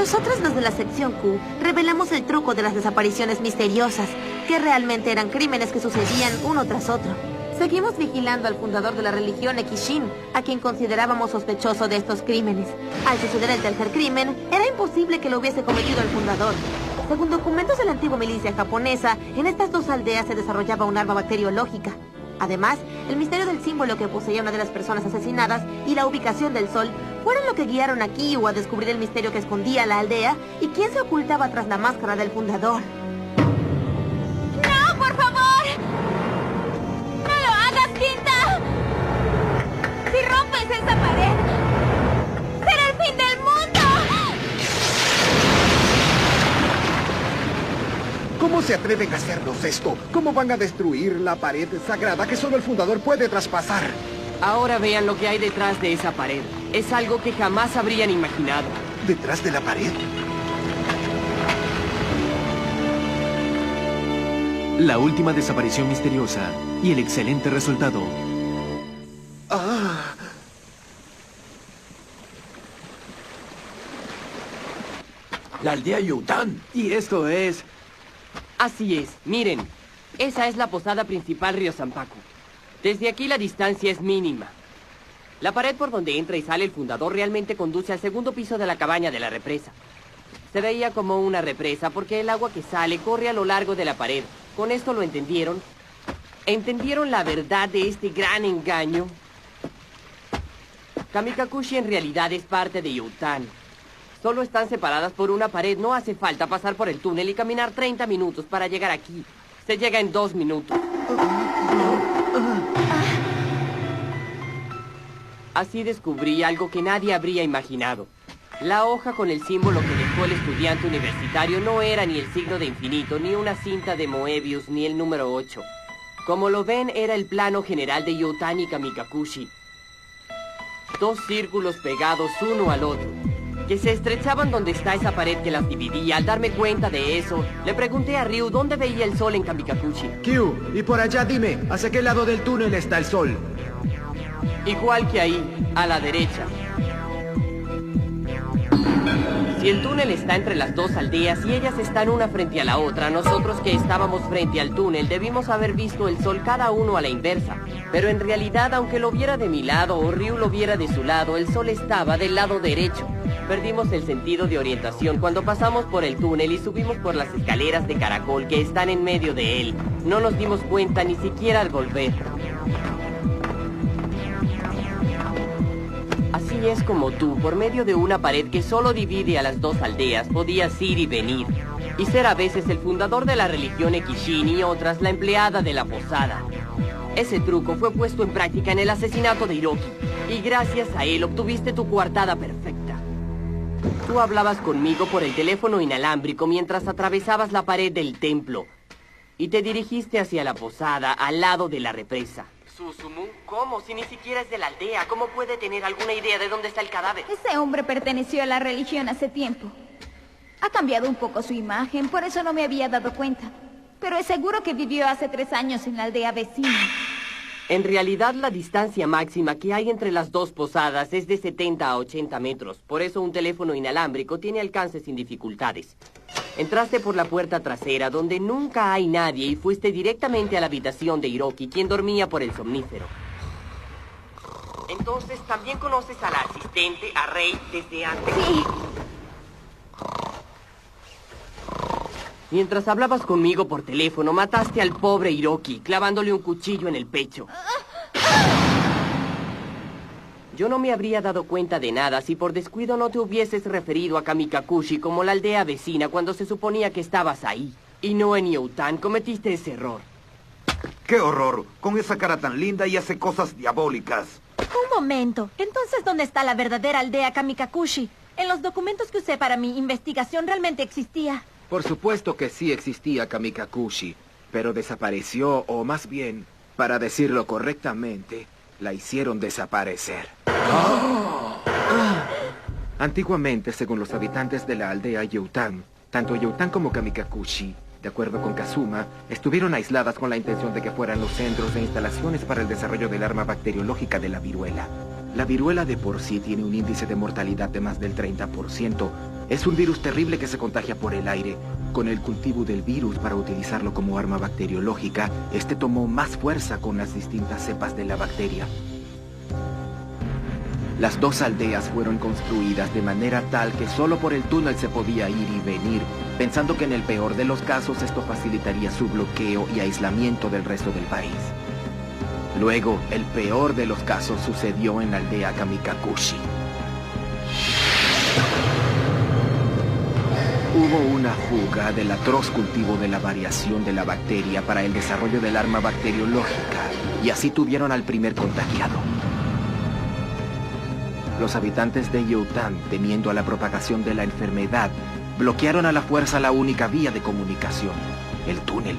Nosotros, los de la sección Q, revelamos el truco de las desapariciones misteriosas, que realmente eran crímenes que sucedían uno tras otro. Seguimos vigilando al fundador de la religión Ekishin, a quien considerábamos sospechoso de estos crímenes. Al suceder el tercer crimen, era imposible que lo hubiese cometido el fundador. Según documentos de la antigua milicia japonesa, en estas dos aldeas se desarrollaba un arma bacteriológica. Además, el misterio del símbolo que poseía una de las personas asesinadas y la ubicación del sol fueron lo que guiaron a Kyu a descubrir el misterio que escondía la aldea y quién se ocultaba tras la máscara del fundador. ¡No, por favor! ¡No lo hagas, Quinta! Si rompes esa pared, será el fin del mundo. ¿Cómo se atreven a hacernos esto? ¿Cómo van a destruir la pared sagrada que solo el fundador puede traspasar? Ahora vean lo que hay detrás de esa pared. Es algo que jamás habrían imaginado. ¿Detrás de la pared? La última desaparición misteriosa y el excelente resultado. La aldea Youtan. Y esto es... Así es, miren. Esa es la posada principal Río Zanpaku. Desde aquí la distancia es mínima. La pared por donde entra y sale el fundador realmente conduce al segundo piso de la cabaña de la represa. Se veía como una represa porque el agua que sale corre a lo largo de la pared. ¿Con esto lo entendieron? ¿Entendieron la verdad de este gran engaño? Kamikakushi en realidad es parte de Youtan. Solo están separadas por una pared. No hace falta pasar por el túnel y caminar 30 minutos para llegar aquí. Se llega en 2 minutos. Así descubrí algo que nadie habría imaginado. La hoja con el símbolo que dejó el estudiante universitario no era ni el signo de infinito, ni una cinta de Moebius, ni el número 8. Como lo ven, era el plano general de Youtan y Kamikakushi. 2 círculos pegados uno al otro, que se estrechaban donde está esa pared que las dividía. Al darme cuenta de eso, le pregunté a Ryu dónde veía el sol en Kamikakushi. Kyu, y por allá dime, ¿hacia qué lado del túnel está el sol? Igual que ahí, a la derecha. Si el túnel está entre las dos aldeas y ellas están una frente a la otra, nosotros que estábamos frente al túnel debimos haber visto el sol cada uno a la inversa. Pero en realidad, aunque lo viera de mi lado o Ryu lo viera de su lado, el sol estaba del lado derecho. Perdimos el sentido de orientación cuando pasamos por el túnel y subimos por las escaleras de caracol que están en medio de él. No nos dimos cuenta ni siquiera al volver. Así es como tú, por medio de una pared que solo divide a las dos aldeas, podías ir y venir. Y ser a veces el fundador de la religión Ekishin y otras la empleada de la posada. Ese truco fue puesto en práctica en el asesinato de Hiroki. Y gracias a él obtuviste tu coartada perfecta. Tú hablabas conmigo por el teléfono inalámbrico mientras atravesabas la pared del templo. Y te dirigiste hacia la posada, al lado de la represa. Susumu, ¿cómo? Si ni siquiera es de la aldea, ¿cómo puede tener alguna idea de dónde está el cadáver? Ese hombre perteneció a la religión hace tiempo. Ha cambiado un poco su imagen, por eso no me había dado cuenta. Pero es seguro que vivió hace 3 años en la aldea vecina. En realidad, la distancia máxima que hay entre las dos posadas es de 70 a 80 metros. Por eso un teléfono inalámbrico tiene alcance sin dificultades. Entraste por la puerta trasera, donde nunca hay nadie, y fuiste directamente a la habitación de Hiroki, quien dormía por el somnífero. Entonces, ¿también conoces a la asistente, a Rei, desde antes? Sí. Mientras hablabas conmigo por teléfono, mataste al pobre Hiroki, clavándole un cuchillo en el pecho. Yo no me habría dado cuenta de nada si por descuido no te hubieses referido a Kamikakushi como la aldea vecina cuando se suponía que estabas ahí. Y no en Youtan. Cometiste ese error. ¡Qué horror! Con esa cara tan linda y hace cosas diabólicas. Un momento. Entonces, ¿dónde está la verdadera aldea Kamikakushi? En los documentos que usé para mi investigación realmente existía. Por supuesto que sí existía Kamikakushi, pero desapareció, o más bien, para decirlo correctamente, la hicieron desaparecer. Antiguamente, según los habitantes de la aldea Youtan, tanto Youtan como Kamikakushi, de acuerdo con Kazuma, estuvieron aisladas con la intención de que fueran los centros de instalaciones para el desarrollo del arma bacteriológica de la viruela. La viruela de por sí tiene un índice de mortalidad de más del 30%, Es un virus terrible que se contagia por el aire. Con el cultivo del virus para utilizarlo como arma bacteriológica, este tomó más fuerza con las distintas cepas de la bacteria. Las 2 aldeas fueron construidas de manera tal que solo por el túnel se podía ir y venir, pensando que en el peor de los casos esto facilitaría su bloqueo y aislamiento del resto del país. Luego, el peor de los casos sucedió en la aldea Kamikakushi. Hubo una fuga del atroz cultivo de la variación de la bacteria para el desarrollo del arma bacteriológica, y así tuvieron al primer contagiado. Los habitantes de Youtan, temiendo a la propagación de la enfermedad, bloquearon a la fuerza la única vía de comunicación, el túnel,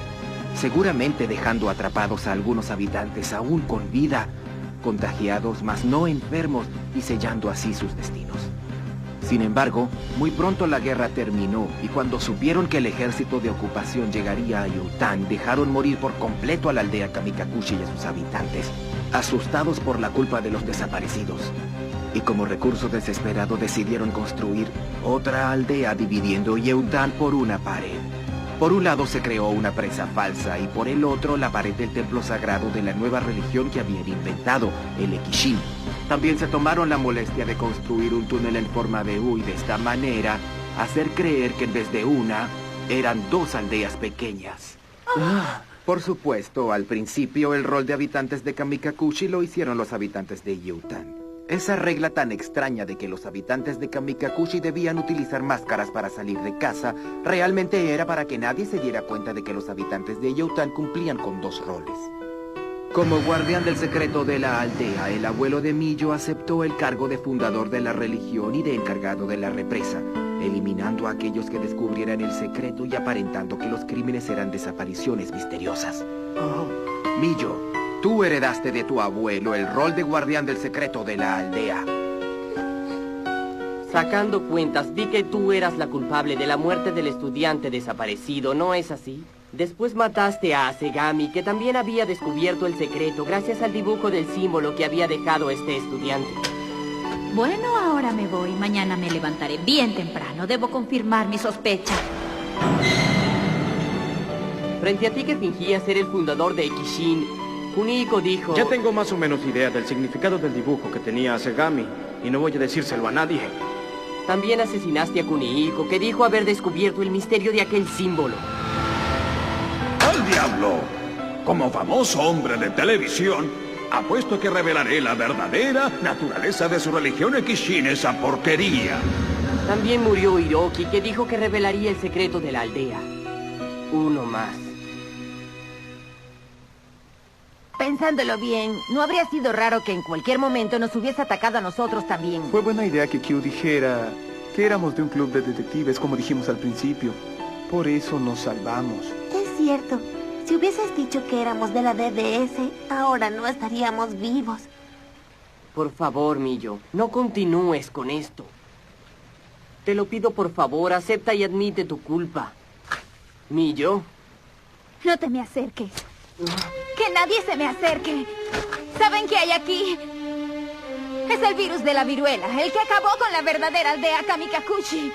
seguramente dejando atrapados a algunos habitantes aún con vida, contagiados mas no enfermos y sellando así sus destinos. Sin embargo, muy pronto la guerra terminó y cuando supieron que el ejército de ocupación llegaría a Youtan, dejaron morir por completo a la aldea Kamikakushi y a sus habitantes, asustados por la culpa de los desaparecidos. Y como recurso desesperado decidieron construir otra aldea dividiendo Youtan por una pared. Por un lado se creó una presa falsa y por el otro la pared del templo sagrado de la nueva religión que habían inventado, el Ekishin. También se tomaron la molestia de construir un túnel en forma de U y de esta manera hacer creer que en vez de una, eran 2 aldeas pequeñas. Por supuesto, al principio el rol de habitantes de Kamikakushi lo hicieron los habitantes de Youtan. Esa regla tan extraña de que los habitantes de Kamikakushi debían utilizar máscaras para salir de casa, realmente era para que nadie se diera cuenta de que los habitantes de Youtan cumplían con 2 roles. Como guardián del secreto de la aldea, el abuelo de Millo aceptó el cargo de fundador de la religión y de encargado de la represa, eliminando a aquellos que descubrieran el secreto y aparentando que los crímenes eran desapariciones misteriosas. Millo, tú heredaste de tu abuelo el rol de guardián del secreto de la aldea. Sacando cuentas, vi que tú eras la culpable de la muerte del estudiante desaparecido, ¿no es así? Después mataste a Asegami, que también había descubierto el secreto gracias al dibujo del símbolo que había dejado este estudiante. Bueno, ahora me voy. Mañana me levantaré bien temprano. Debo confirmar mi sospecha. Frente a ti que fingía ser el fundador de Ekishin, Kunihiko dijo... Ya tengo más o menos idea del significado del dibujo que tenía Asegami, y no voy a decírselo a nadie. También asesinaste a Kunihiko, que dijo haber descubierto el misterio de aquel símbolo. ¡Al diablo! Como famoso hombre de televisión, apuesto que revelaré la verdadera naturaleza de su religión Ekishin, esa porquería. También murió Hiroki, que dijo que revelaría el secreto de la aldea. Uno más. Pensándolo bien, ¿no habría sido raro que en cualquier momento nos hubiese atacado a nosotros también? Fue buena idea que Q dijera que éramos de un club de detectives, como dijimos al principio. Por eso nos salvamos. Es cierto. Si hubieses dicho que éramos de la DDS, ahora no estaríamos vivos. Por favor, Millo, no continúes con esto. Te lo pido por favor, acepta y admite tu culpa. Millo. No te me acerques. ¡Que nadie se me acerque! ¿Saben qué hay aquí? Es el virus de la viruela, el que acabó con la verdadera aldea Kamikakushi.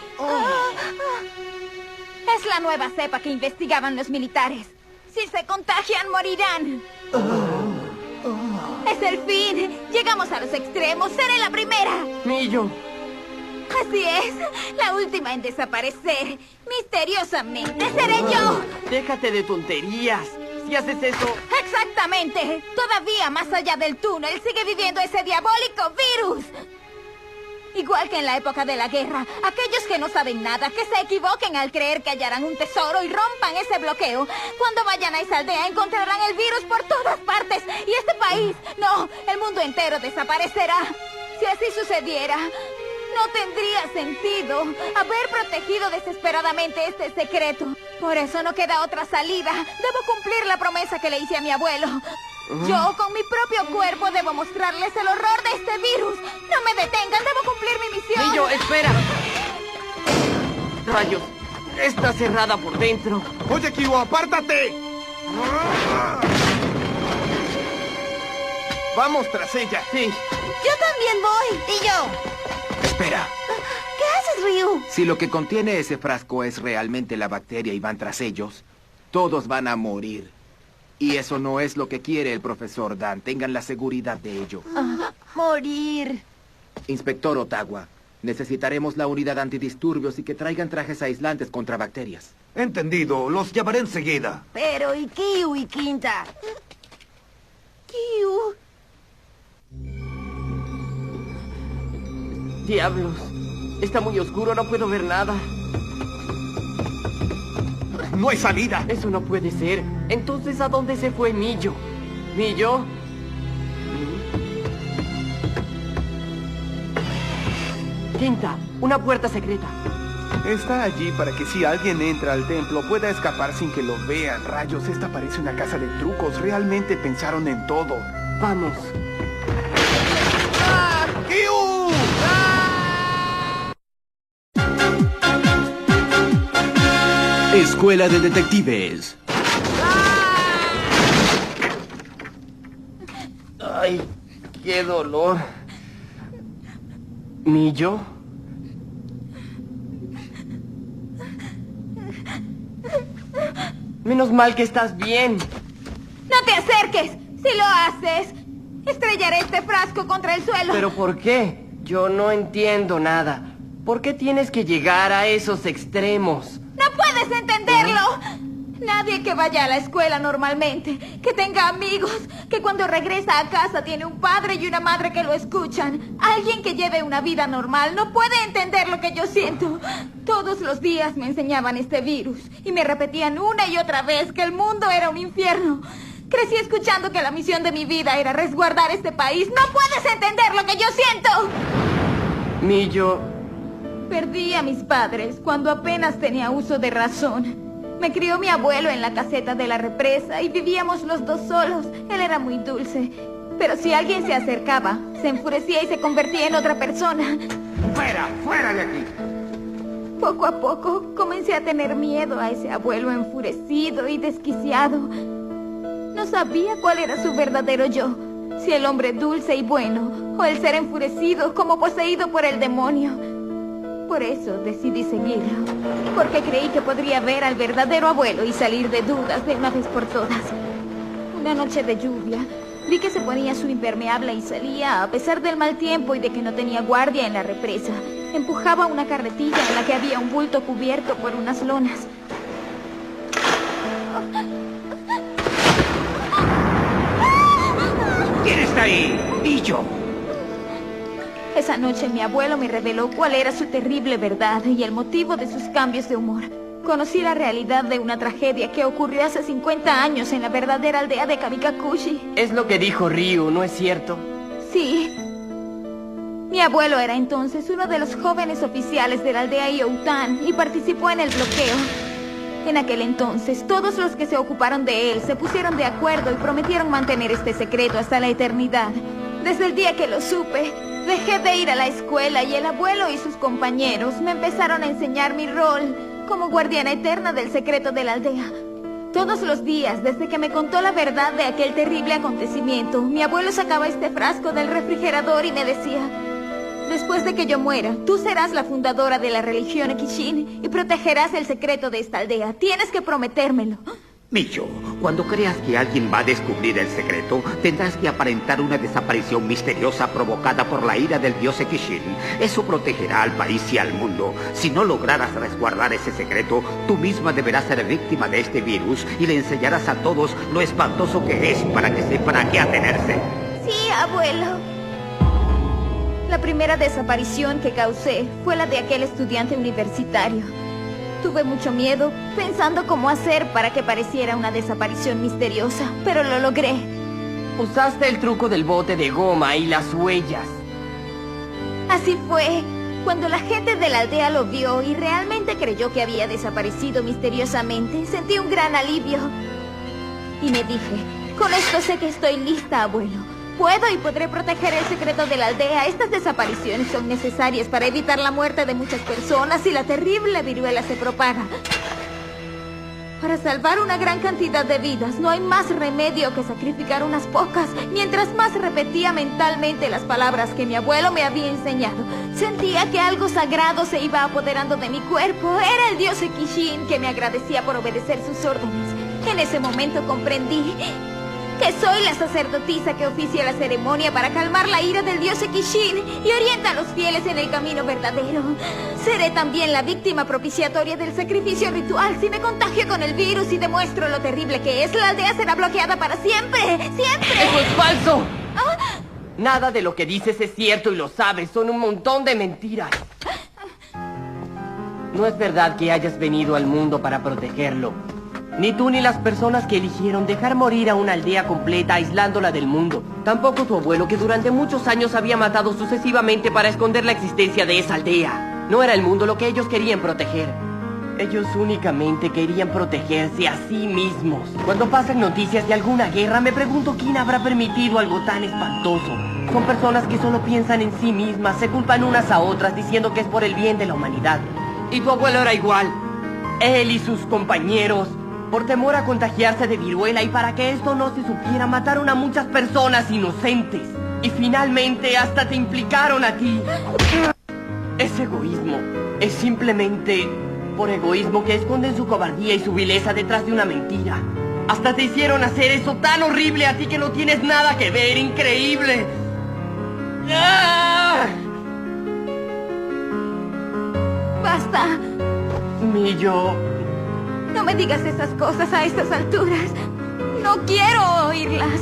Es la nueva cepa que investigaban los militares. Si se contagian, morirán. Es el fin. Llegamos a los extremos. Seré la primera. Millo. Así es. La última en desaparecer. Misteriosamente seré yo. Déjate de tonterías. Si haces eso... Exactamente. Todavía más allá del túnel sigue viviendo ese diabólico virus. Igual que en la época de la guerra, aquellos que no saben nada, que se equivoquen al creer que hallarán un tesoro y rompan ese bloqueo. Cuando vayan a esa aldea encontrarán el virus por todas partes. Y este país, no, el mundo entero desaparecerá. Si así sucediera, no tendría sentido haber protegido desesperadamente este secreto. Por eso no queda otra salida. Debo cumplir la promesa que le hice a mi abuelo. Yo, con mi propio cuerpo, debo mostrarles el horror de este virus. No me detengan, debo cumplir mi misión. Millo, espera. Rayos, está cerrada por dentro. Oye, Kyo, apártate. Vamos tras ella. Sí. Yo también voy. Y yo. Espera. ¿Qué haces, Ryu? Si lo que contiene ese frasco es realmente la bacteria y van tras ellos, todos van a morir. Y eso no es lo que quiere el profesor Dan. Tengan la seguridad de ello. Morir. Inspector Ottawa, necesitaremos la unidad antidisturbios y que traigan trajes aislantes contra bacterias. Entendido, los llamaré enseguida. Pero, ¿y Kiu y Quinta? Kiu. ¡Diablos! Está muy oscuro, no puedo ver nada. ¡No hay salida! Eso no puede ser. Entonces, ¿a dónde se fue Millo? ¿Millo? Quinta, una puerta secreta. Está allí para que si alguien entra al templo pueda escapar sin que lo vean. Rayos, esta parece una casa de trucos. Realmente pensaron en todo. Vamos. ¡Kiu! Escuela de Detectives. ¡Ay, qué dolor! ¿Millo? Menos mal que estás bien. ¡No te acerques! Si lo haces, estrellaré este frasco contra el suelo. ¿Pero por qué? Yo no entiendo nada. ¿Por qué tienes que llegar a esos extremos? ¡No puedes entenderlo! Nadie que vaya a la escuela normalmente, que tenga amigos, que cuando regresa a casa tiene un padre y una madre que lo escuchan, alguien que lleve una vida normal, no puede entender lo que yo siento. Todos los días me enseñaban este virus y me repetían una y otra vez que el mundo era un infierno. Crecí escuchando que la misión de mi vida era resguardar este país. ¡No puedes entender lo que yo siento! Millo... Perdí a mis padres cuando apenas tenía uso de razón. Me crió mi abuelo en la caseta de la represa y vivíamos los dos solos. Él era muy dulce, pero si alguien se acercaba, se enfurecía y se convertía en otra persona. ¡Fuera! ¡Fuera de aquí! Poco a poco comencé a tener miedo a ese abuelo enfurecido y desquiciado. No sabía cuál era su verdadero yo, si el hombre dulce y bueno, o el ser enfurecido como poseído por el demonio. Por eso decidí seguirlo, porque creí que podría ver al verdadero abuelo y salir de dudas de una vez por todas. Una noche de lluvia, vi que se ponía su impermeable y salía a pesar del mal tiempo y de que no tenía guardia en la represa. Empujaba una carretilla en la que había un bulto cubierto por unas lonas. ¿Quién está ahí? ¡Millo! Esa noche mi abuelo me reveló cuál era su terrible verdad y el motivo de sus cambios de humor. Conocí la realidad de una tragedia que ocurrió hace 50 años en la verdadera aldea de Kamikakushi. Es lo que dijo Ryu, ¿no es cierto? Sí. Mi abuelo era entonces uno de los jóvenes oficiales de la aldea Youtan y participó en el bloqueo. En aquel entonces, todos los que se ocuparon de él se pusieron de acuerdo y prometieron mantener este secreto hasta la eternidad. Desde el día que lo supe, dejé de ir a la escuela y el abuelo y sus compañeros me empezaron a enseñar mi rol como guardiana eterna del secreto de la aldea. Todos los días, desde que me contó la verdad de aquel terrible acontecimiento, mi abuelo sacaba este frasco del refrigerador y me decía: después de que yo muera, tú serás la fundadora de la religión Kishin y protegerás el secreto de esta aldea. Tienes que prometérmelo. Millo, cuando creas que alguien va a descubrir el secreto, tendrás que aparentar una desaparición misteriosa provocada por la ira del dios Kishin. Eso protegerá al país y al mundo. Si no lograras resguardar ese secreto, tú misma deberás ser víctima de este virus y le enseñarás a todos lo espantoso que es para que sepan a qué atenerse. Sí, abuelo. La primera desaparición que causé fue la de aquel estudiante universitario. Tuve mucho miedo, pensando cómo hacer para que pareciera una desaparición misteriosa, pero lo logré. Usaste el truco del bote de goma y las huellas. Así fue. Cuando la gente de la aldea lo vio y realmente creyó que había desaparecido misteriosamente, sentí un gran alivio. Y me dije: con esto sé que estoy lista, abuelo. Puedo y podré proteger el secreto de la aldea. Estas desapariciones son necesarias para evitar la muerte de muchas personas y la terrible viruela se propaga. Para salvar una gran cantidad de vidas, no hay más remedio que sacrificar unas pocas. Mientras más repetía mentalmente las palabras que mi abuelo me había enseñado, sentía que algo sagrado se iba apoderando de mi cuerpo. Era el dios Ekishin que me agradecía por obedecer sus órdenes. En ese momento comprendí que soy la sacerdotisa que oficia la ceremonia para calmar la ira del dios Ekishin y orienta a los fieles en el camino verdadero. Seré también la víctima propiciatoria del sacrificio ritual. Si me contagio con el virus y demuestro lo terrible que es, la aldea será bloqueada para siempre. ¡Siempre! ¡Eso es falso! ¿Ah? Nada de lo que dices es cierto y lo sabes. Son un montón de mentiras. No es verdad que hayas venido al mundo para protegerlo. Ni tú ni las personas que eligieron dejar morir a una aldea completa aislándola del mundo. Tampoco tu abuelo, que durante muchos años había matado sucesivamente para esconder la existencia de esa aldea. No era el mundo lo que ellos querían proteger. Ellos únicamente querían protegerse a sí mismos. Cuando pasan noticias de alguna guerra, me pregunto quién habrá permitido algo tan espantoso. Son personas que solo piensan en sí mismas, se culpan unas a otras diciendo que es por el bien de la humanidad. Y tu abuelo era igual. Él y sus compañeros, por temor a contagiarse de viruela y para que esto no se supiera, mataron a muchas personas inocentes. Y finalmente hasta te implicaron a ti. Es egoísmo. Es simplemente por egoísmo que esconden su cobardía y su vileza detrás de una mentira. Hasta te hicieron hacer eso tan horrible a ti que no tienes nada que ver. ¡Increíble! ¡Ah! ¡Basta! Millo... No me digas esas cosas a estas alturas. No quiero oírlas.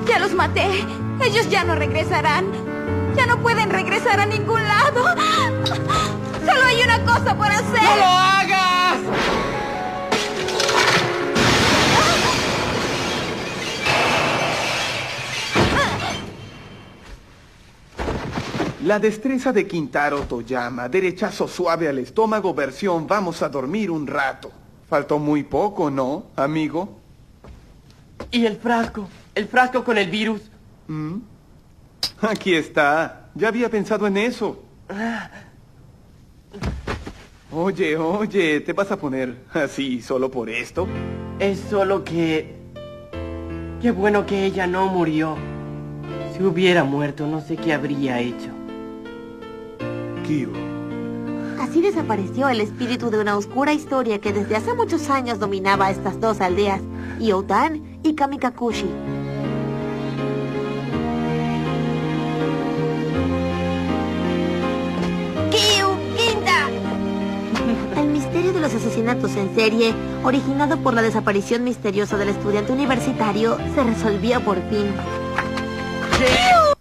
Ya los maté. Ellos ya no regresarán. Ya no pueden regresar a ningún lado. Solo hay una cosa por hacer. ¡No lo hagas! La destreza de Kintaro Toyama, derechazo suave al estómago, versión vamos a dormir un rato. Faltó muy poco, ¿no, amigo? ¿Y el frasco? ¿El frasco con el virus? Aquí está. Ya había pensado en eso. Oye, ¿te vas a poner así solo por esto? Es solo que... Qué bueno que ella no murió. Si hubiera muerto, no sé qué habría hecho. Kyo. Así desapareció el espíritu de una oscura historia que desde hace muchos años dominaba a estas dos aldeas, Youtan y Kamikakushi. ¡Kyu! ¡Quinta! El misterio de los asesinatos en serie, originado por la desaparición misteriosa del estudiante universitario, se resolvió por fin. ¿Qué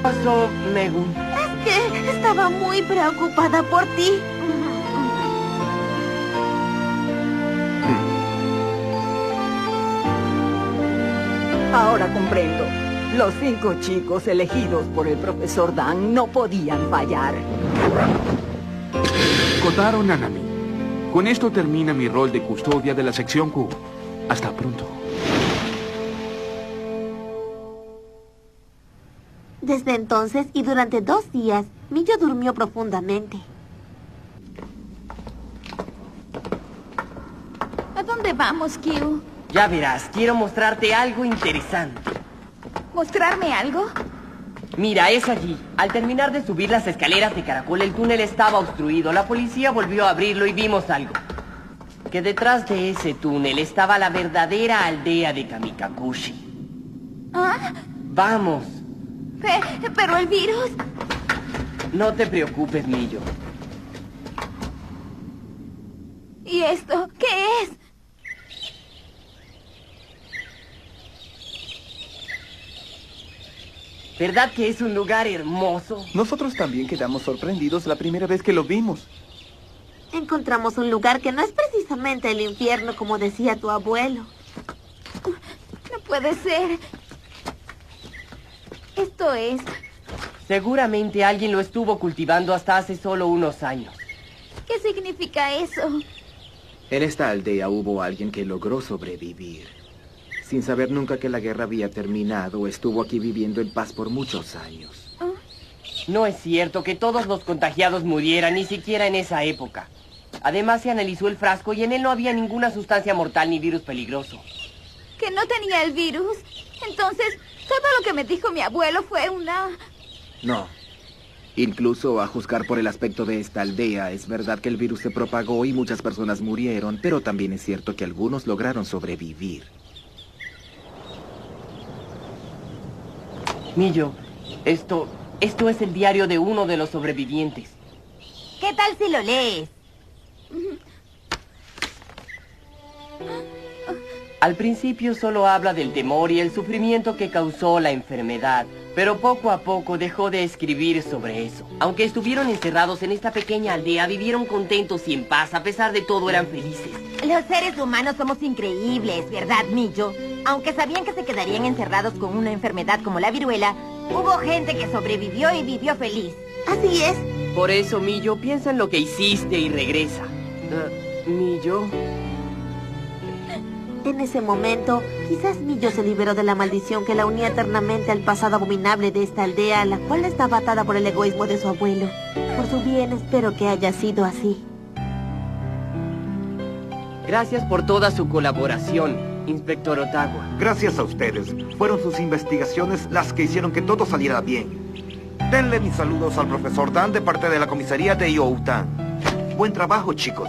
pasó, Megun? Es que estaba muy preocupada por ti. Ahora comprendo. Los 5 chicos elegidos por el profesor Dan no podían fallar. Kotaro Nanami. Con esto termina mi rol de custodia de la sección Q. Hasta pronto. Desde entonces y durante 2 días, Millo durmió profundamente. ¿A dónde vamos, Kyu? Ya verás, quiero mostrarte algo interesante. ¿Mostrarme algo? Mira, es allí. Al terminar de subir las escaleras de caracol, el túnel estaba obstruido. La policía volvió a abrirlo y vimos algo. Que detrás de ese túnel estaba la verdadera aldea de Kamikakushi. ¿Ah? ¡Vamos! ¿Pero el virus? No te preocupes, Millo. ¿Y esto qué es? ¿Verdad que es un lugar hermoso? Nosotros también quedamos sorprendidos la primera vez que lo vimos. Encontramos un lugar que no es precisamente el infierno, como decía tu abuelo. No puede ser. Esto es... Seguramente alguien lo estuvo cultivando hasta hace solo unos años. ¿Qué significa eso? En esta aldea hubo alguien que logró sobrevivir. Sin saber nunca que la guerra había terminado, estuvo aquí viviendo en paz por muchos años. No es cierto que todos los contagiados murieran, ni siquiera en esa época. Además, se analizó el frasco y en él no había ninguna sustancia mortal ni virus peligroso. ¿Que no tenía el virus? Entonces, todo lo que me dijo mi abuelo fue una... No. Incluso a juzgar por el aspecto de esta aldea, es verdad que el virus se propagó y muchas personas murieron, pero también es cierto que algunos lograron sobrevivir. Millo, esto es el diario de uno de los sobrevivientes. ¿Qué tal si lo lees? Al principio solo habla del temor y el sufrimiento que causó la enfermedad, pero poco a poco dejó de escribir sobre eso. Aunque estuvieron encerrados en esta pequeña aldea, vivieron contentos y en paz, a pesar de todo eran felices. Los seres humanos somos increíbles, ¿verdad, Millo? Aunque sabían que se quedarían encerrados con una enfermedad como la viruela, hubo gente que sobrevivió y vivió feliz. Así es. Por eso, Millo, piensa en lo que hiciste y regresa. Millo... En ese momento, quizás Millo se liberó de la maldición que la unía eternamente al pasado abominable de esta aldea, la cual estaba atada por el egoísmo de su abuelo. Por su bien, espero que haya sido así. Gracias por toda su colaboración, Inspector Otago. Gracias a ustedes. Fueron sus investigaciones las que hicieron que todo saliera bien. Denle mis saludos al profesor Dan de parte de la comisaría de Youtan. Buen trabajo, chicos.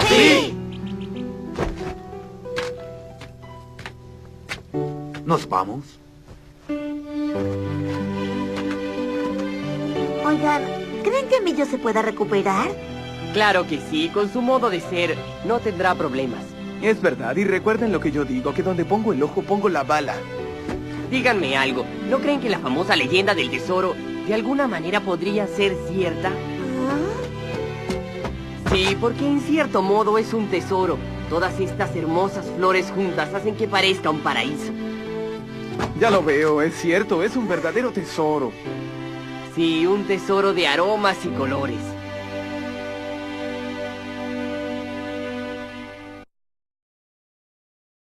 ¡Sí! ¿Nos vamos? Oigan, ¿creen que Millo se pueda recuperar? Claro que sí, con su modo de ser, no tendrá problemas. Es verdad, y recuerden lo que yo digo, que donde pongo el ojo, pongo la bala. Díganme algo, ¿no creen que la famosa leyenda del tesoro de alguna manera podría ser cierta? Sí, porque en cierto modo es un tesoro. Todas estas hermosas flores juntas hacen que parezca un paraíso. Ya lo veo, es cierto, es un verdadero tesoro. Sí, un tesoro de aromas y colores.